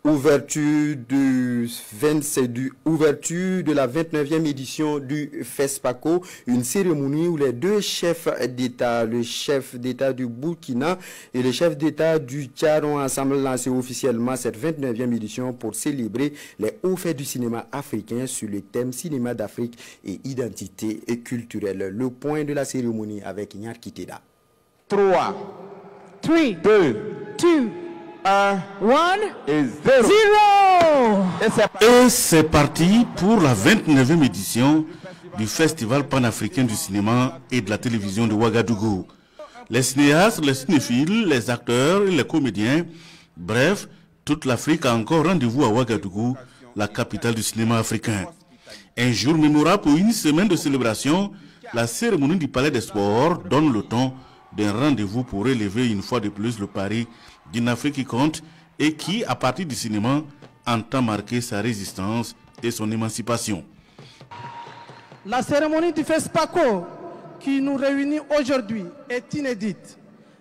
Ouverture de la 29e édition du FESPACO, une cérémonie où les deux chefs d'État, le chef d'État du Burkina et le chef d'État du Tchad ont ensemble lancé officiellement cette 29e édition pour célébrer les hauts faits du cinéma africain sur le thème cinéma d'Afrique et identité culturelle. Le point de la cérémonie avec Nyar Kiteda. 3, 2, 1 et 0. Et c'est parti pour la 29e édition du Festival panafricain du cinéma et de la télévision de Ouagadougou. Les cinéastes, les cinéphiles, les acteurs et les comédiens, bref, toute l'Afrique a encore rendez-vous à Ouagadougou, la capitale du cinéma africain. Un jour mémorable pour une semaine de célébration, la cérémonie du Palais des Sports donne le ton d'un rendez-vous pour élever une fois de plus le pari d'une Afrique qui compte et qui, à partir du cinéma, entend marquer sa résistance et son émancipation. La cérémonie du FESPACO qui nous réunit aujourd'hui est inédite.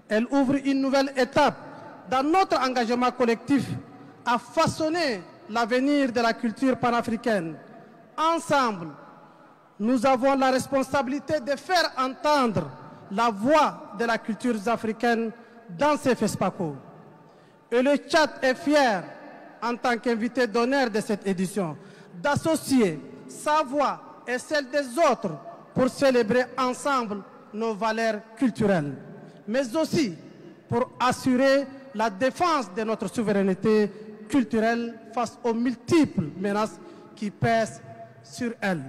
Elle ouvre une nouvelle étape dans notre engagement collectif à façonner l'avenir de la culture panafricaine. Ensemble, nous avons la responsabilité de faire entendre la voix de la culture africaine dans ces FESPACO. Et le Tchad est fier, en tant qu'invité d'honneur de cette édition, d'associer sa voix et celle des autres pour célébrer ensemble nos valeurs culturelles, mais aussi pour assurer la défense de notre souveraineté culturelle face aux multiples menaces qui pèsent sur elle.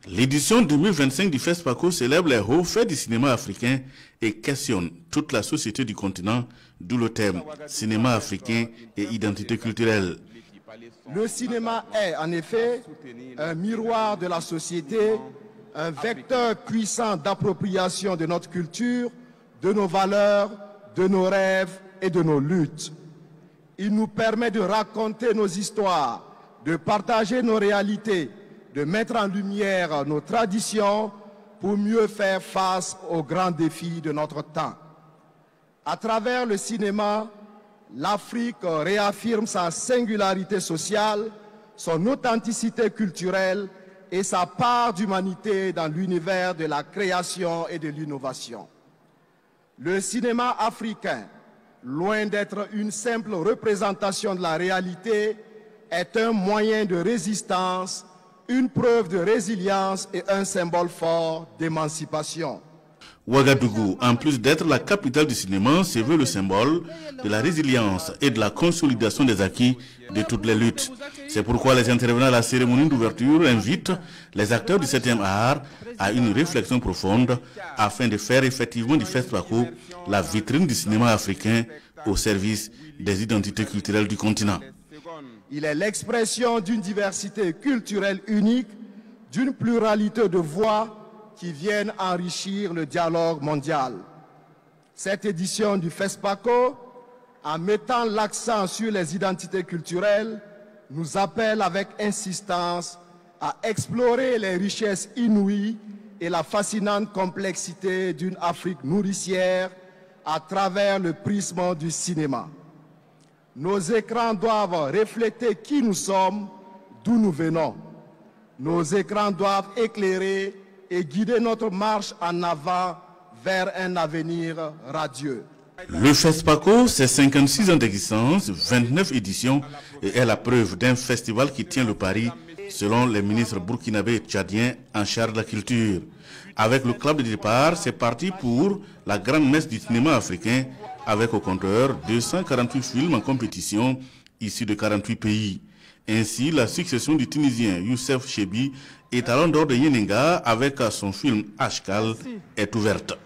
L'édition 2025 du FESPACO célèbre les hauts faits du cinéma africain et questionne toute la société du continent, d'où le thème cinéma africain et identité culturelle. Le cinéma est en effet un miroir de la société, un vecteur puissant d'appropriation de notre culture, de nos valeurs, de nos rêves et de nos luttes. Il nous permet de raconter nos histoires, de partager nos réalités, de mettre en lumière nos traditions pour mieux faire face aux grands défis de notre temps. À travers le cinéma, l'Afrique réaffirme sa singularité sociale, son authenticité culturelle et sa part d'humanité dans l'univers de la création et de l'innovation. Le cinéma africain, loin d'être une simple représentation de la réalité, est un moyen de résistance, une preuve de résilience et un symbole fort d'émancipation. Ouagadougou, en plus d'être la capitale du cinéma, se veut le symbole de la résilience et de la consolidation des acquis de toutes les luttes. C'est pourquoi les intervenants à la cérémonie d'ouverture invitent les acteurs du 7e art à une réflexion profonde afin de faire effectivement du FESPACO la vitrine du cinéma africain au service des identités culturelles du continent. Il est l'expression d'une diversité culturelle unique, d'une pluralité de voix qui viennent enrichir le dialogue mondial. Cette édition du FESPACO, en mettant l'accent sur les identités culturelles, nous appelle avec insistance à explorer les richesses inouïes et la fascinante complexité d'une Afrique nourricière à travers le prisme du cinéma. Nos écrans doivent refléter qui nous sommes, d'où nous venons. Nos écrans doivent éclairer et guider notre marche en avant vers un avenir radieux. Le FESPACO, c'est 56 ans d'existence, 29 éditions et est la preuve d'un festival qui tient le pari selon les ministres burkinabés et tchadiens en charge de la culture. Avec le club de départ, c'est parti pour la grande messe du cinéma africain avec au compteur 248 films en compétition issus de 48 pays. Ainsi, la succession du Tunisien Youssef Chebi et Talon d'or de Yenenga avec son film Ashkal est ouverte.